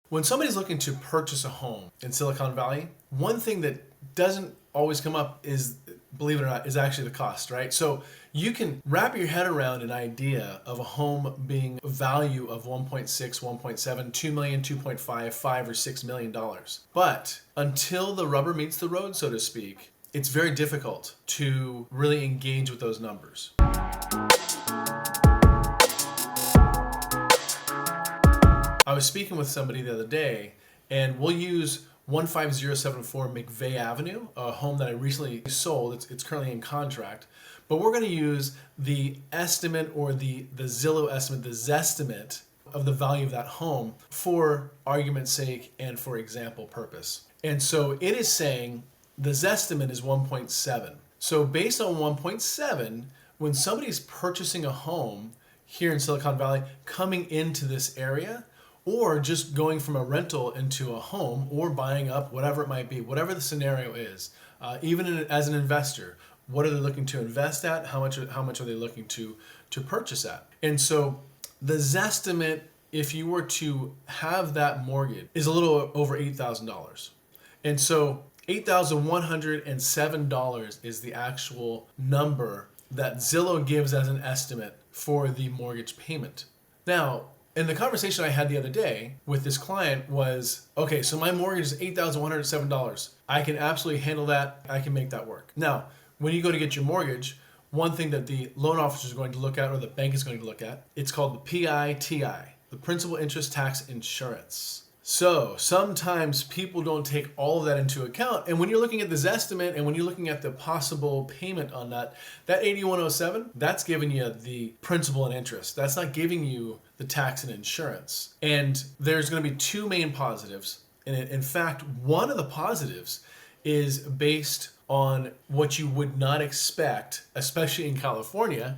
When somebody's looking to purchase a home in Silicon Valley, one thing that doesn't always come up is, believe it or not, is actually the cost, right? So you can wrap your head around an idea of a home being a value of 1.6, 1.7, 2 million, 2.5, 5 or 6 million dollars. But until the rubber meets the road, so to speak, it's very difficult to really engage with those numbers. I was speaking with somebody the other day, and we'll use 15074 McVeigh Avenue, a home that I recently sold. It's currently in contract, but we're going to use the estimate or the Zillow estimate, the Zestimate of the value of that home for argument's sake and for example purpose. And so it is saying the Zestimate is 1.7. So based on 1.7, when somebody's purchasing a home here in Silicon Valley, coming into this area, or just going from a rental into a home or buying up, whatever it might be, whatever the scenario is, as an investor, what are they looking to invest at? How much are they looking to purchase at? And so the Zestimate, if you were to have that mortgage, is a little over $8,000. And so $8,107 is the actual number that Zillow gives as an estimate for the mortgage payment. Now, and the conversation I had the other day with this client was, okay, so my mortgage is $8,107. I can absolutely handle that. I can make that work. Now, when you go to get your mortgage, one thing that the loan officer is going to look at, or the bank is going to look at, it's called the PITI, the Principal Interest Tax Insurance. So sometimes people don't take all of that into account. And when you're looking at this estimate and when you're looking at the possible payment on that 8107, that's giving you the principal and interest. That's not giving you the tax and insurance. And there's going to be two main positives. And in fact, one of the positives is based on what you would not expect, especially in California,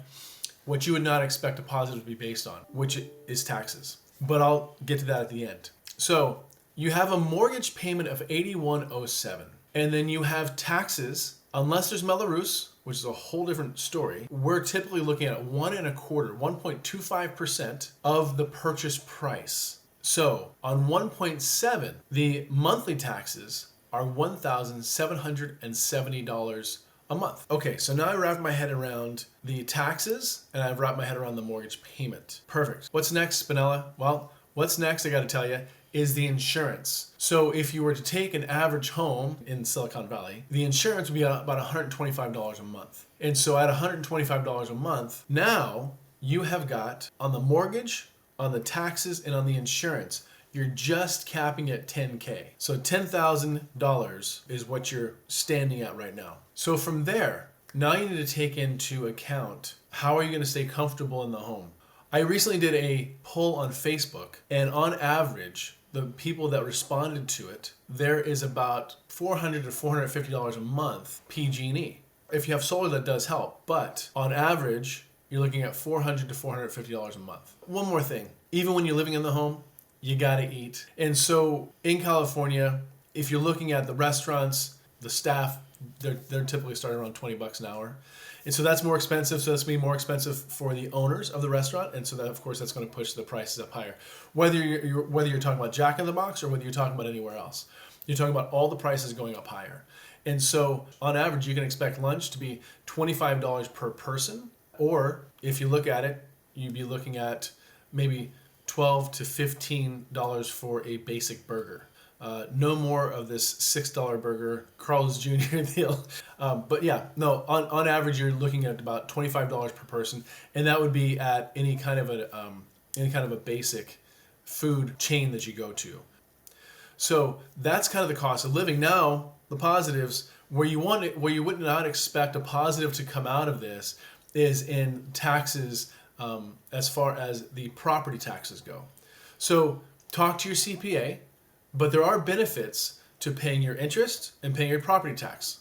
what you would not expect a positive to be based on, which is taxes. But I'll get to that at the end. So you have a mortgage payment of $8107, and then you have taxes, unless there's Belarus, which is a whole different story. We're typically looking at 1.25% of the purchase price. So on 1.7, the monthly taxes are $1,770 a month. Okay, so now I wrapped my head around the taxes and I've wrapped my head around the mortgage payment. Perfect. What's next, Spinella? Well, what's next, I gotta tell you, is the insurance. So if you were to take an average home in Silicon Valley, the insurance would be about $125 a month. And so at $125 a month, now you have got on the mortgage, on the taxes, and on the insurance, you're just capping at $10K. So $10,000 is what you're standing at right now. So from there, now you need to take into account, how are you gonna stay comfortable in the home? I recently did a poll on Facebook, and on average, the people that responded to it, there is about $400 to $450 a month PG&E. If you have solar, that does help, but on average, you're looking at $400 to $450 a month. One more thing, even when you're living in the home, you gotta eat. And so in California, if you're looking at the restaurants, the staff, they're typically starting around $20 an hour. And so that's more expensive, so that's going to be more expensive for the owners of the restaurant, and so that, of course, that's going to push the prices up higher. Whether you're talking about Jack in the Box or whether you're talking about anywhere else, you're talking about all the prices going up higher. And so on average, you can expect lunch to be $25 per person, or if you look at it, you'd be looking at maybe $12 to $15 for a basic burger. No more of this $6 burger, Carl's Jr. deal. But yeah, no, on average, you're looking at about $25 per person, and that would be at any kind of a basic food chain that you go to. So that's kind of the cost of living. Now, the positives, where you would not expect a positive to come out of this, is in taxes, as far as the property taxes go. So talk to your CPA. But there are benefits to paying your interest and paying your property tax.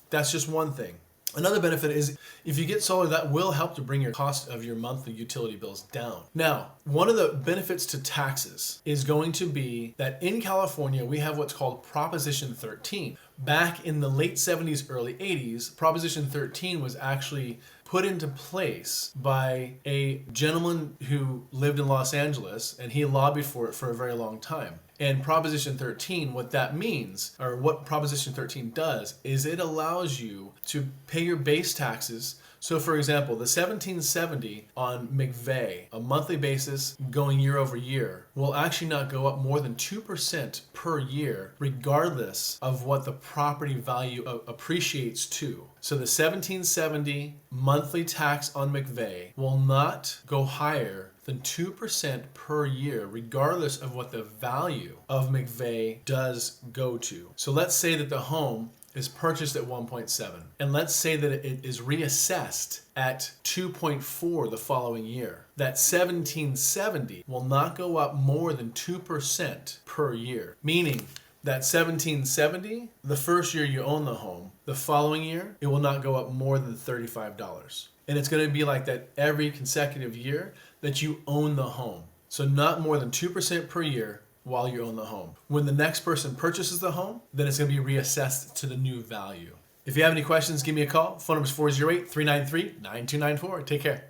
That's just one thing. Another benefit is if you get solar, that will help to bring your cost of your monthly utility bills down. Now, one of the benefits to taxes is going to be that in California, we have what's called Proposition 13. Back in the late 70s, early 80s, Proposition 13 was actually put into place by a gentleman who lived in Los Angeles, and he lobbied for it for a very long time. And Proposition 13, what that means, or what Proposition 13 does, is it allows you to pay your base taxes. So for example, the $1770 on McVeigh, a monthly basis going year over year, will actually not go up more than 2% per year, regardless of what the property value appreciates to. So the $1770 monthly tax on McVeigh will not go higher than 2% per year, regardless of what the value of McVeigh does go to. So let's say that the home is purchased at 1.7, and let's say that it is reassessed at 2.4 the following year. That 1770 will not go up more than 2% per year, meaning that 1770, the first year you own the home, the following year, it will not go up more than $35. And it's going to be like that every consecutive year that you own the home. So not more than 2% per year while you own the home. When the next person purchases the home, then it's going to be reassessed to the new value. If you have any questions, give me a call. Phone number is 408-393-9294. Take care.